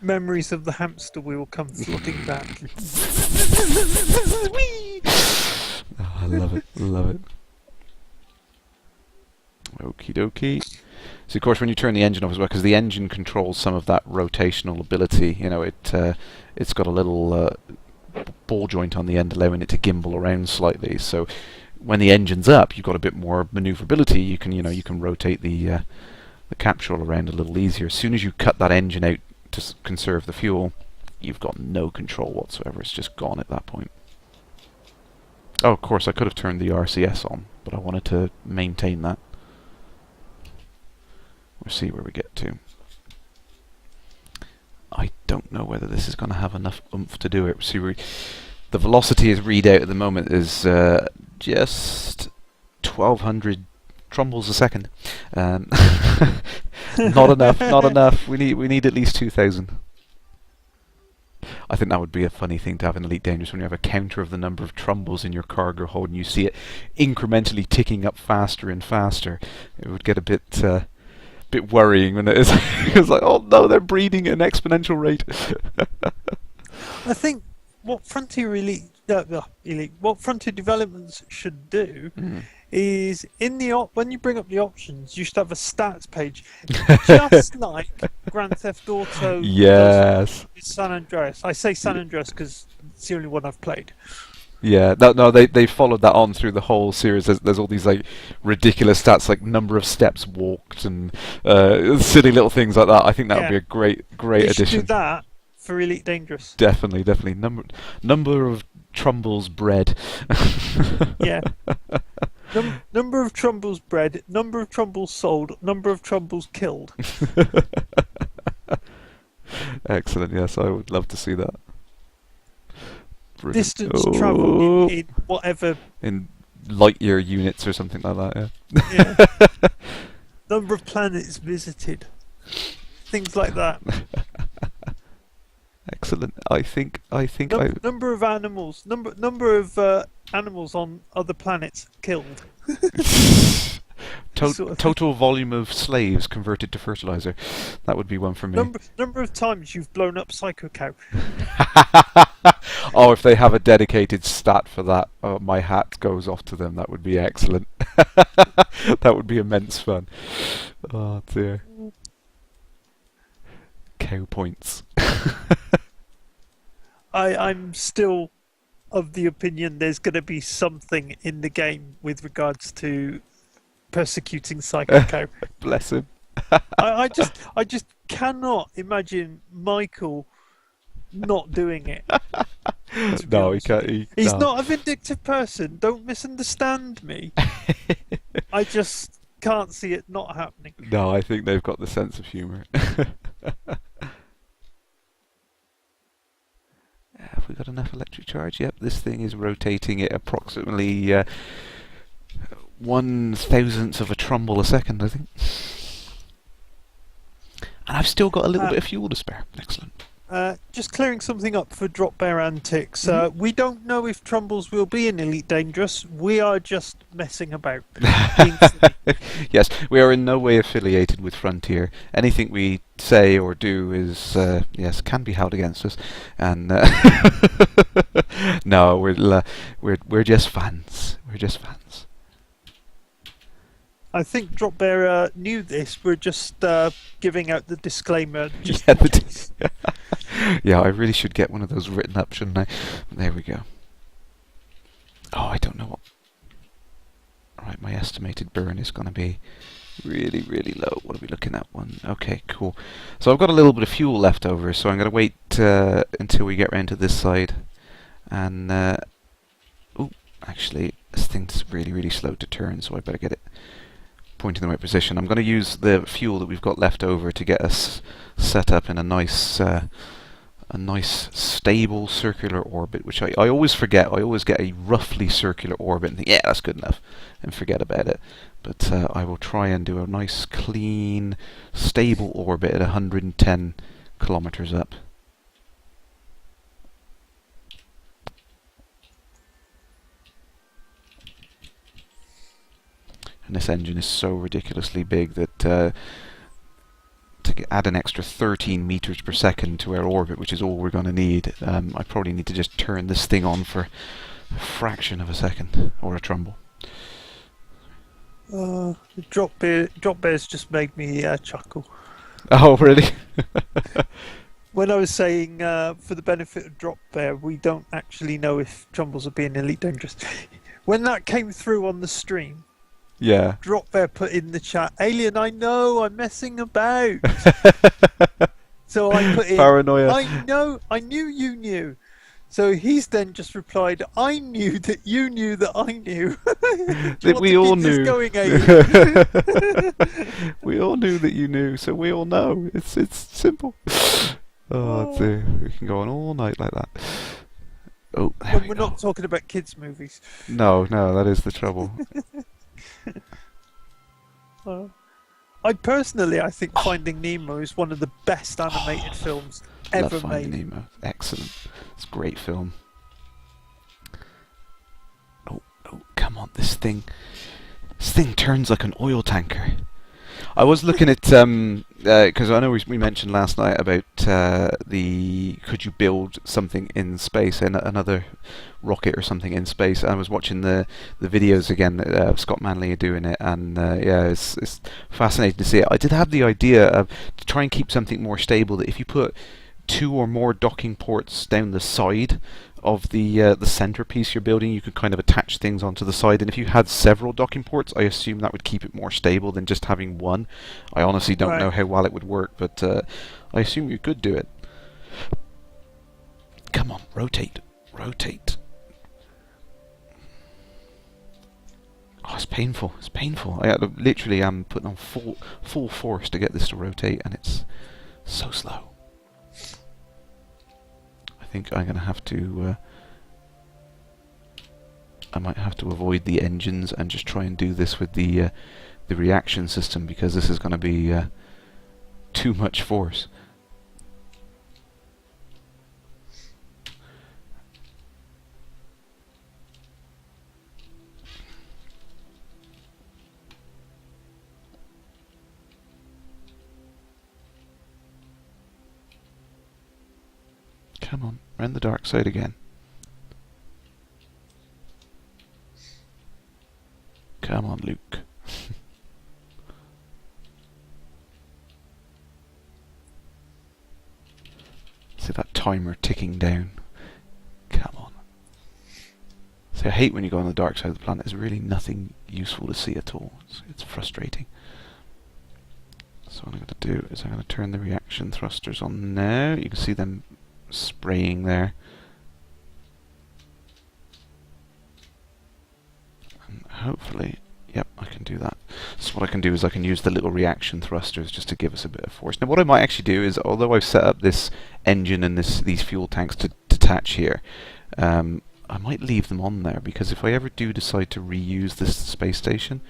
Memories of the hamster wheel come flooding back. Oh, I love it, love it. Okie dokie. So of course when you turn the engine off as well, because the engine controls some of that rotational ability, you know, it's got a little ball joint on the end allowing it to gimbal around slightly. So when the engine's up, you've got a bit more maneuverability. You can rotate the capsule around a little easier. As soon as you cut that engine out to conserve the fuel, you've got no control whatsoever. It's just gone at that point. Oh, of course I could have turned the RCS on, but I wanted to maintain that. We'll see where we get to. I don't know whether this is going to have enough oomph to do it. See, the velocity is read out at the moment is just 1,200 trumbles a second. Not enough. Not enough. We need at least 2,000. I think that would be a funny thing to have in Elite Dangerous when you have a counter of the number of trumbles in your cargo hold and you see it incrementally ticking up faster and faster. It would get a bit worrying when it is. It's like, oh no, they're breeding at an exponential rate. I think what Frontier what Frontier Developments should do is when you bring up the options, you should have a stats page, just like Grand Theft Auto. Yes. Does with San Andreas. I say San Andreas because it's the only one I've played. Yeah, no, they followed that on through the whole series. There's all these like ridiculous stats, like number of steps walked and silly little things like that. I think that would be a great They addition. should do that for Elite Dangerous. Definitely. Number of trumbles bred. Yeah. Number of trumbles bred, number of trumbles sold, number of trumbles killed. Excellent. Yes, I would love to see that. Brilliant. Distance travel in whatever. In light year units or something like that. Yeah. Number of planets visited. Things like that. Excellent. I think number of animals. Number of animals on other planets killed. Total volume of slaves converted to fertilizer. That would be one for me. Number of times you've blown up Psycho Cow. Oh, if they have a dedicated stat for that, my hat goes off to them. That would be excellent. That would be immense fun. Oh dear. Cow points. I'm still of the opinion there's going to be something in the game with regards to persecuting Psycho Cow. Bless him. I just cannot imagine Michael not doing it. No, he can't. He's not a vindictive person. Don't misunderstand me. I just can't see it not happening. No, I think they've got the sense of humour. Have we got enough electric charge? Yep, this thing is rotating at approximately 1/1000th of a trumble a second, I think. And I've still got a little bit of fuel to spare. Excellent. Just clearing something up for Drop Bear Antics. We don't know if trumbles will be in Elite Dangerous. We are just messing about. Yes, we are in no way affiliated with Frontier. Anything we say or do is, can be held against us. And no, we're just fans. We're just fans. I think Drop Bear knew this. We're just giving out the disclaimer. Yeah, I really should get one of those written up, shouldn't I? There we go. Oh, I don't know what. Alright, my estimated burn is going to be really, really low. What are we looking at? Okay, cool. So I've got a little bit of fuel left over, so I'm going to wait until we get round to this side. And, actually, this thing's really, really slow to turn, so I better get it pointing in the right position. I'm going to use the fuel that we've got left over to get us set up in a nice stable circular orbit, which I always forget. I always get a roughly circular orbit and think, yeah, that's good enough, and forget about it. But I will try and do a nice, clean, stable orbit at 110 kilometers up. And this engine is so ridiculously big that to add an extra 13 meters per second to our orbit, which is all we're going to need, I probably need to just turn this thing on for a fraction of a second, or a trumble. Drop Bear's just made me chuckle. Oh, really? When I was saying, for the benefit of Drop Bear, we don't actually know if trumbles are being Elite Dangerous. When that came through on the stream, yeah. Drop Bear put in the chat, Alien, I know, I'm messing about. So I put in, paranoia. I knew you knew. So he's then just replied, "I knew that you knew that I knew." Do you That want to we all keep this knew. going, Amy? We all knew that you knew, so we all know. It's simple. Oh Oh, dear, we can go on all night like that. Oh, there when we we're not go. talking about kids' movies. No, no, that is the trouble. Uh, I think Finding Nemo is one of the best animated Oh, films love ever Finding made. Nemo. Excellent. It's a great film. Oh, oh, come on, this thing turns like an oil tanker. I was looking at because I know we mentioned last night about the could you build something in space, another rocket or something in space. I was watching the videos again that Scott Manley are doing it, and yeah, it's fascinating to see it. I did have the idea of to try and keep something more stable. That if you put two or more docking ports down the side of the centerpiece you're building, you could kind of attach things onto the side. And if you had several docking ports, I assume that would keep it more stable than just having one. I honestly don't know Right. how well it would work, but I assume you could do it. Come on, rotate, rotate. Oh, it's painful. It's painful. Literally, I'm putting on full force to get this to rotate, and it's so slow. I think I'm gonna have to. I might have to avoid the engines and just try and do this with the reaction system, because this is going to be too much force. Come on, round the dark side again. Come on, Luke. See that timer ticking down. Come on. See, I hate when you go on the dark side of the planet. There's really nothing useful to see at all. It's frustrating. So what I'm going to do is I'm going to turn the reaction thrusters on now. You can see them spraying there. And hopefully, yep, I can do that. So what I can do is I can use the little reaction thrusters just to give us a bit of force. Now what I might actually do is, although I've set up this engine and these fuel tanks to detach here, I might leave them on there, because if I ever do decide to reuse this space station,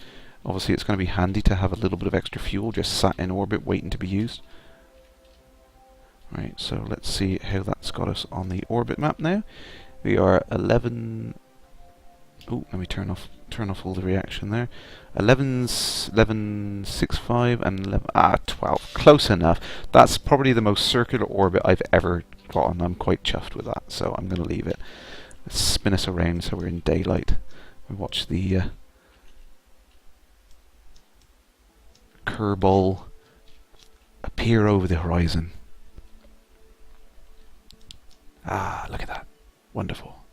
obviously it's going to be handy to have a little bit of extra fuel just sat in orbit waiting to be used. Right, so let's see how that's got us on the orbit map now. We are 11... Oh, let me turn off all the reaction there. 11.65 and 12. Close enough. That's probably the most circular orbit I've ever got on. I'm quite chuffed with that, so I'm going to leave it. Let's spin us around so we're in daylight. We watch the Kerbal appear over the horizon. Ah, look at that. Wonderful.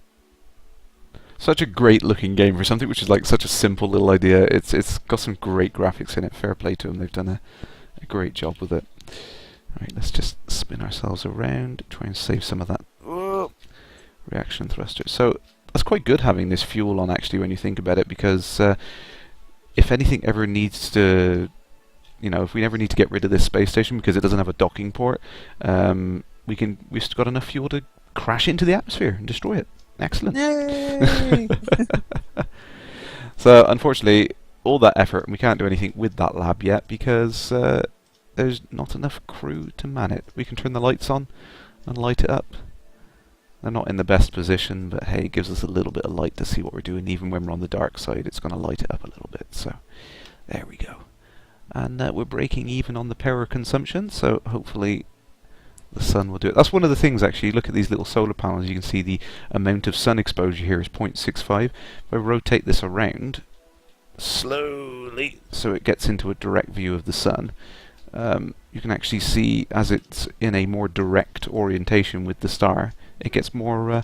Such a great looking game for something which is like such a simple little idea. It's got some great graphics in it. Fair play to them. They've done a great job with it. Alright, let's just spin ourselves around, try and save some of that reaction thruster. So that's quite good having this fuel on, actually, when you think about it, because if anything ever needs to, if we ever need to get rid of this space station because it doesn't have a docking port, we've got enough fuel to crash into the atmosphere and destroy it. Excellent. Yay! So unfortunately, all that effort, and we can't do anything with that lab yet because there's not enough crew to man it. We can turn the lights on and light it up. They're not in the best position, but hey, it gives us a little bit of light to see what we're doing. Even when we're on the dark side, it's going to light it up a little bit. So there we go. And we're breaking even on the power consumption, so hopefully the sun will do it. That's one of the things, actually. Look at these little solar panels. You can see the amount of sun exposure here is 0.65. If I rotate this around slowly so it gets into a direct view of the sun, you can actually see, as it's in a more direct orientation with the star, it gets more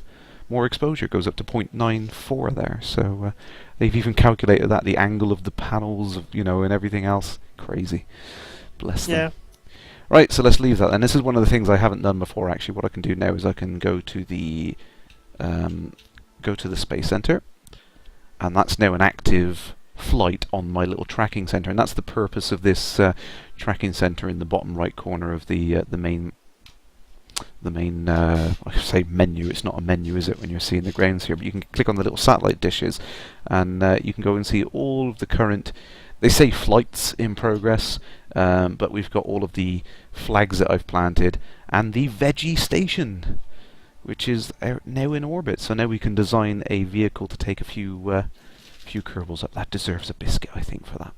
exposure. It goes up to 0.94 there. So they've even calculated that, the angle of the panels, and everything else. Crazy. Bless them. Yeah. Right, so let's leave that. And this is one of the things I haven't done before, actually. What I can do now is I can go to the go to the Space Center, and that's now an active flight on my little tracking center, and that's the purpose of this tracking center in the bottom right corner of the main I say menu. It's not a menu, is it, when you're seeing the grounds here? But you can click on the little satellite dishes, and you can go and see all of the current. They say flights in progress, but we've got all of the flags that I've planted, and the veggie station, which is now in orbit. So now we can design a vehicle to take a few Kerbals up. That deserves a biscuit, I think, for that.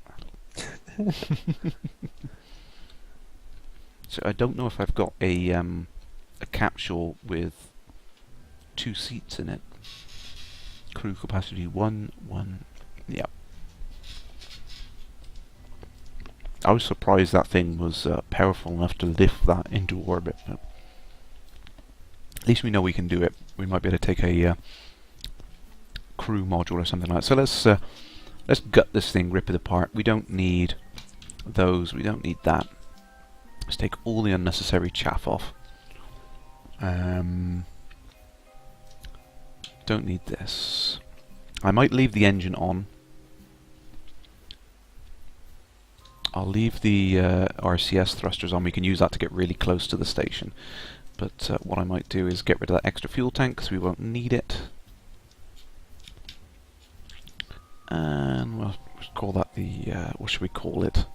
So I don't know if I've got a capsule with 2 seats in it. Crew capacity 1. Yeah. I was surprised that thing was powerful enough to lift that into orbit. But at least we know we can do it. We might be able to take a crew module or something like that. So let's gut this thing, rip it apart. We don't need those. We don't need that. Let's take all the unnecessary chaff off. Don't need this. I might leave the engine on. I'll leave the RCS thrusters on. We can use that to get really close to the station. But what I might do is get rid of that extra fuel tank because we won't need it. And we'll call that the, what should we call it?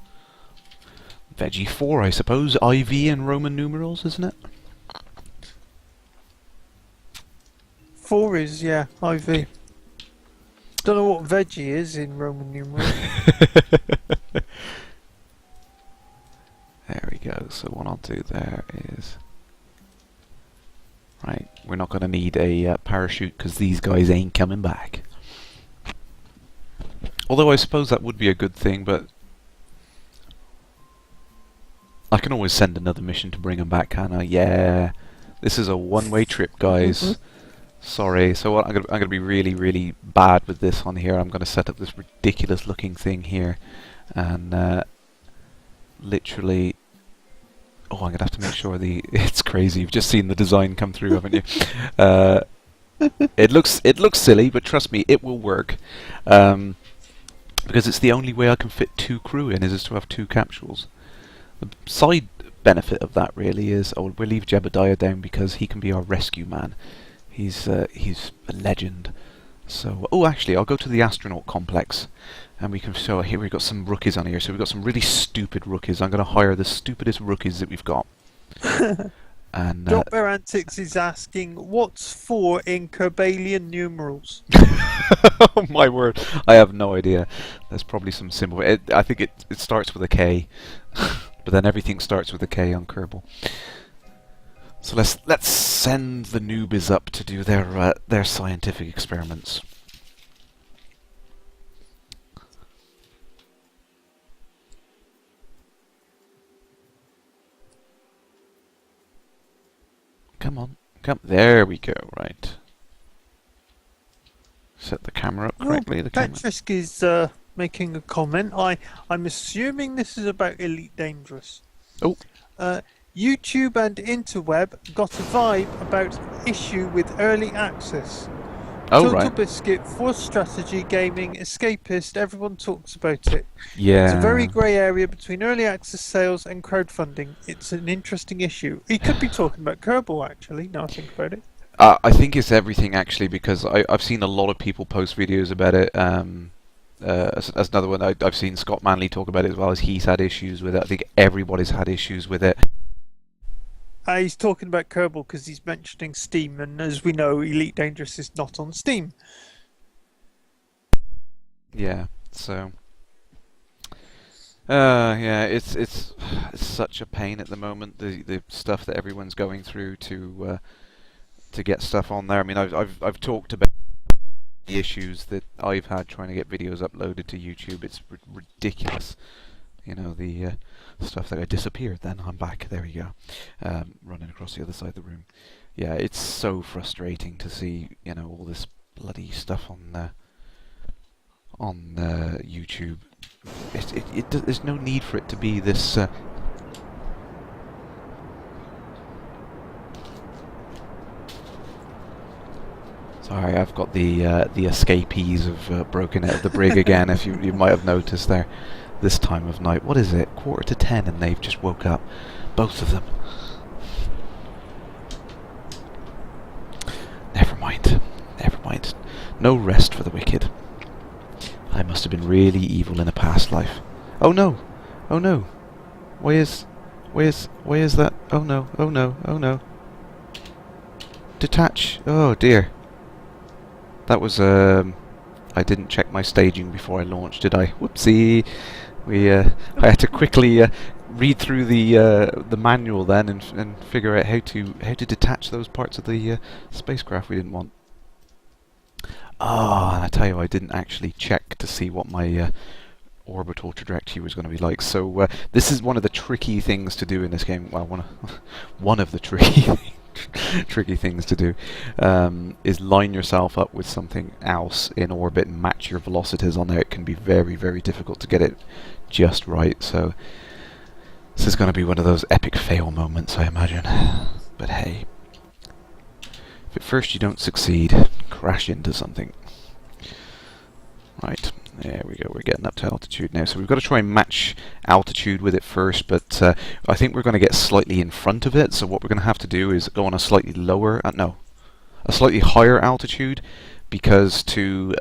Veggie 4, I suppose. IV in Roman numerals, isn't it? 4 is, yeah, IV. Don't know what veggie is in Roman numerals. There we go. So what I'll do there is... Right, we're not going to need a parachute because these guys ain't coming back. Although I suppose that would be a good thing, but... I can always send another mission to bring them back, can't I? Yeah. This is a one-way trip, guys. Sorry. So what, I'm gonna be really, really bad with this on here. I'm gonna set up this ridiculous-looking thing here, and literally. Oh, I'm gonna have to make sure the. It's crazy. You've just seen the design come through, haven't you? It looks silly, but trust me, it will work. Because it's the only way I can fit 2 crew in is to have 2 capsules. The side benefit of that really is, we'll leave Jebediah down because he can be our rescue man. He's a legend. So, actually, I'll go to the astronaut complex, and we can show. Here we've got some rookies on here. So we've got some really stupid rookies. I'm going to hire the stupidest rookies that we've got. And Drop Bear Antics is asking, what's 4 in Kerbalian numerals? Oh my word, I have no idea. There's probably some symbol. I think it starts with a K. But then everything starts with a K on Kerbal. So let's send the noobies up to do their scientific experiments. Come on, come. There we go. Right. Set the camera up correctly. The camera. Petrisk is making a comment. I'm assuming this is about Elite Dangerous. Oh. YouTube and interweb got a vibe about issue with early access. Oh, Total right. Biscuit, Force Strategy, Gaming, Escapist, everyone talks about it. Yeah. It's a very grey area between early access sales and crowdfunding. It's an interesting issue. He could be talking about Kerbal, actually, now I think about it. I think it's everything, actually, because I've seen a lot of people post videos about it. As another one, I've seen Scott Manley talk about it as well, as he's had issues with it. I think everybody's had issues with it. He's talking about Kerbal because he's mentioning Steam, and as we know, Elite Dangerous is not on Steam. Yeah, so... yeah, it's such a pain at the moment, the stuff that everyone's going through to get stuff on there. I mean, I've talked about the issues that I've had trying to get videos uploaded to YouTube. It's ridiculous. You know, the stuff that I disappeared, then I'm back. There we go. Running across the other side of the room. Yeah, it's so frustrating to see, you know, all this bloody stuff on YouTube. There's no need for it to be this. Sorry, I've got the escapees have broken out of the brig again. If you might have noticed there, this time of night. What is it? 9:45, and they've just woke up, both of them. Never mind. Never mind. No rest for the wicked. I must have been really evil in a past life. Oh no! Oh no! Why is that? Oh no! Oh no! Oh no! Detach! Oh dear. That was I didn't check my staging before I launched, did I? Whoopsie! I had to quickly read through the manual then and figure out how to detach those parts of the spacecraft we didn't want. Ah, and I tell you, I didn't actually check to see what my orbital trajectory was going to be like. So this is one of the tricky things to do in this game. Well, one of the tricky things to do is line yourself up with something else in orbit and match your velocities on there. It can be very, very difficult to get it just right. So this is going to be one of those epic fail moments, I imagine. But hey, if at first you don't succeed, crash into something. Right, there we go, we're getting up to altitude now. So we've got to try and match altitude with it first, but I think we're going to get slightly in front of it. So what we're going to have to do is go on a slightly lower, a slightly higher altitude, because to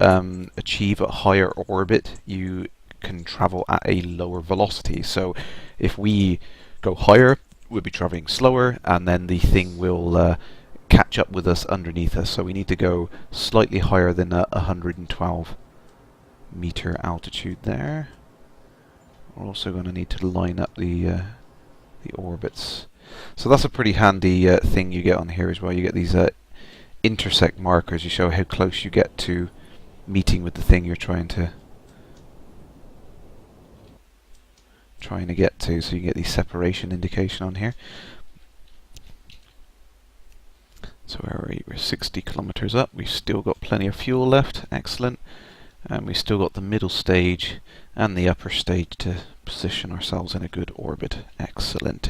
achieve a higher orbit, you can travel at a lower velocity. So if we go higher, we'll be traveling slower, and then the thing will catch up with us underneath us. So we need to go slightly higher than 112 meter altitude there. We're also going to need to line up the orbits. So that's a pretty handy thing you get on here as well. You get these intersect markers. You show how close you get to meeting with the thing you're trying to get to. So you get the separation indication on here. So where are we? We're 60 kilometers up. We've still got plenty of fuel left. Excellent. And we've still got the middle stage and the upper stage to position ourselves in a good orbit. Excellent.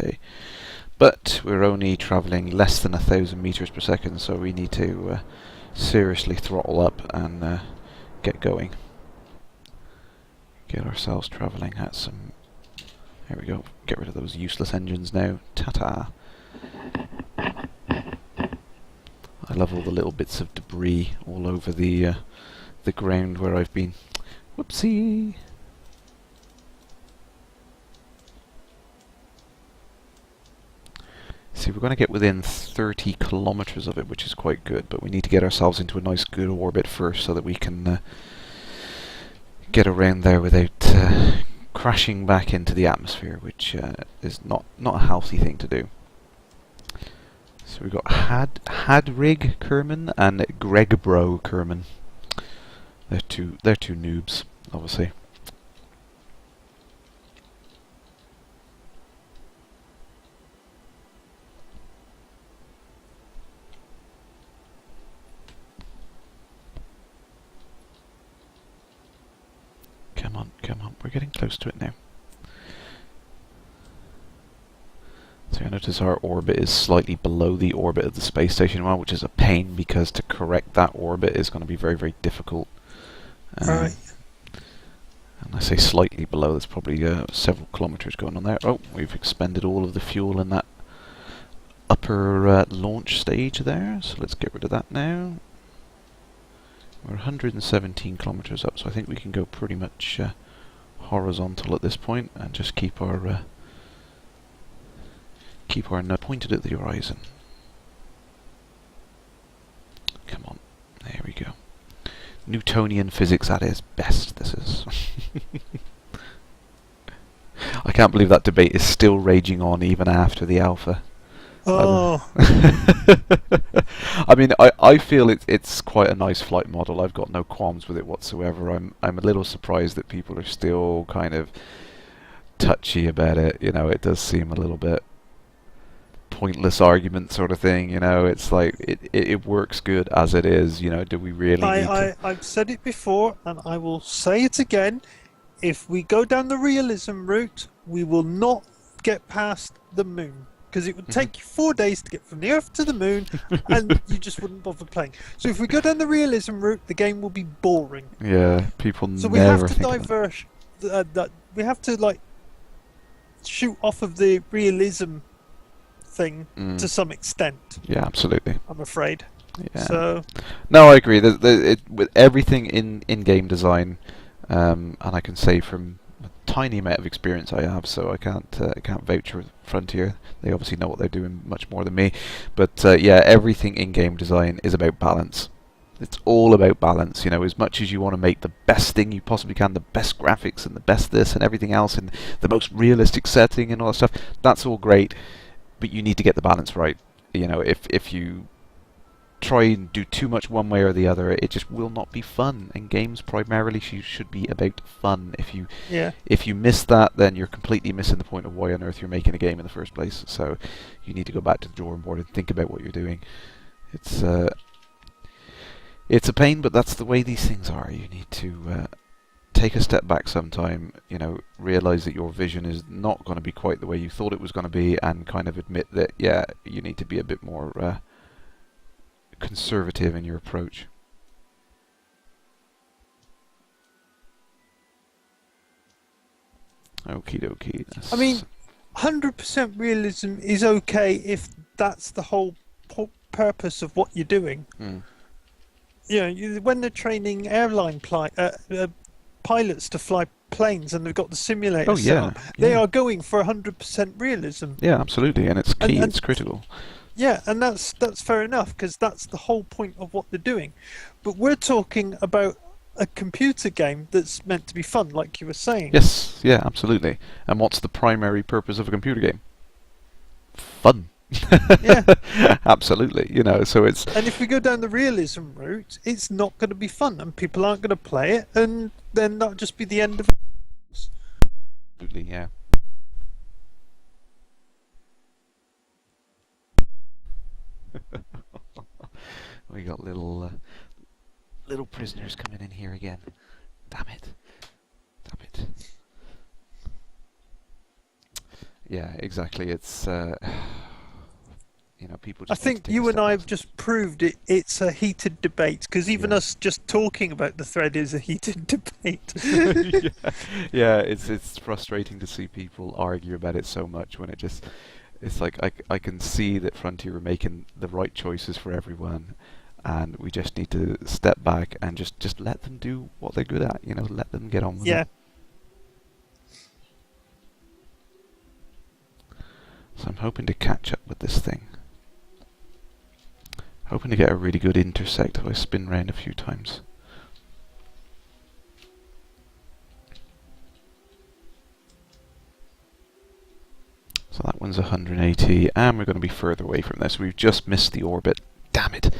But we're only travelling less than 1,000 meters per second, so we need to seriously throttle up and get going. Get ourselves travelling at some... There we go. Get rid of those useless engines now. Ta-ta. I love all the little bits of debris all over the ground where I've been. Whoopsie! See, we're going to get within 30 kilometers of it, which is quite good, but we need to get ourselves into a nice good orbit first so that we can get around there without crashing back into the atmosphere, which is not a healthy thing to do. So we've got Hadrig Kerman and Gregbro Kerman. They're two noobs, obviously. Come on, come on, we're getting close to it now. So I notice our orbit is slightly below the orbit of the space station, which is a pain because to correct that orbit is going to be very, very difficult. Right. And I say slightly below, there's probably several kilometers going on there. Oh, we've expended all of the fuel in that upper launch stage there, so let's get rid of that now. We're 117 kilometers up, so I think we can go pretty much horizontal at this point and just keep our nose pointed at the horizon. Come on, there we go. Newtonian physics at its best, this is. I can't believe that debate is still raging on even after the alpha. Oh. I mean, I feel it's quite a nice flight model. I've got no qualms with it whatsoever. I'm a little surprised that people are still kind of touchy about it. You know, it does seem a little bit pointless argument sort of thing. You know, it's like it works good as it is. You know, do we really need to... I've said it before, and I will say it again. If we go down the realism route, we will not get past the moon. because it would Mhm. take you 4 days to get from the Earth to the Moon, and you just wouldn't bother playing. So if we go down the realism route, the game will be boring. Yeah, people So we have never to think of that. diverge. That we have to like shoot off of the realism thing to Mm. some extent. Yeah, absolutely. I'm afraid. Yeah. So No, I agree. With everything in game design, and I can say from a tiny amount of experience I have, so I can't vouch for Frontier. They obviously know what they're doing much more than me, but yeah, everything in game design is about balance. It's all about balance. You know, as much as you want to make the best thing you possibly can, the best graphics and the best this and everything else, and the most realistic setting and all that stuff. That's all great, but you need to get the balance right. You know, if you try and do too much one way or the other, it just will not be fun. And games primarily should be about fun. yeah, If you miss that, then you're completely missing the point of why on earth you're making a game in the first place. So you need to go back to the drawing board and think about what you're doing. It's it's a pain, but that's the way these things are. You need to take a step back sometime, you know, realize that your vision is not going to be quite the way you thought it was going to be, and kind of admit that, yeah, you need to be a bit more conservative in your approach. Okie dokie. I mean, 100% realism is okay if that's the whole purpose of what you're doing. Mm. You know, when they're training pilots to fly planes and they've got the simulator Oh set yeah, up, they yeah, are going for 100% realism. yeah, absolutely, and it's key. And It's critical. yeah, and that's fair enough because that's the whole point of what they're doing. But we're talking about a computer game that's meant to be fun, like you were saying. Yes, yeah, absolutely. And what's the primary purpose of a computer game? Fun. Yeah. Absolutely. You know, so it's And if we go down the realism route, it's not going to be fun, and people aren't going to play it, and then that'll just be the end of it. absolutely, yeah. We got little prisoners coming in here again. Damn it. Damn it. Yeah, exactly. It's you know, people I just need to think take a you and step I back. have just proved it. It's a heated debate because even Yeah. us just talking about the thread is a heated debate. Yeah, yeah. It's frustrating to see people argue about it so much when it's like I can see that Frontier are making the right choices for everyone, and we just need to step back and just let them do what they're good at. You know, let them get on with Yeah. it. So I'm hoping to catch up with this thing. Hoping to get a really good intersect if I spin round a few times. So that one's 180, and we're going to be further away from this. We've just missed the orbit. Damn it!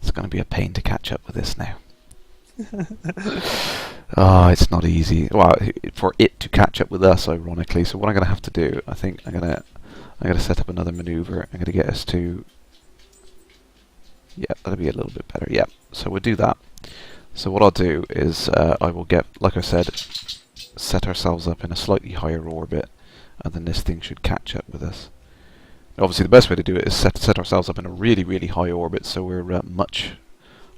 It's going to be a pain to catch up with this now. Ah, it's not easy. Well, for it to catch up with us, ironically. So what I'm going to have to do, I think I'm going to set up another maneuver. I'm going to get us to. Yeah, that'll be a little bit better. Yeah, so we'll do that. So what I'll do is I will get, like I said, set ourselves up in a slightly higher orbit, and then this thing should catch up with us. Obviously, the best way to do it is set ourselves up in a really, really high orbit, so we're much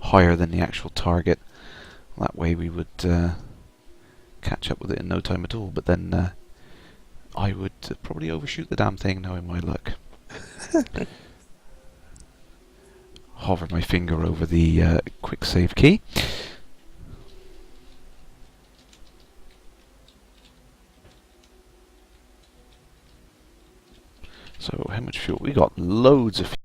higher than the actual target. That way we would catch up with it in no time at all, but then I would probably overshoot the damn thing, knowing my luck. Hover my finger over the quick save key. So how much fuel? We got loads of fuel.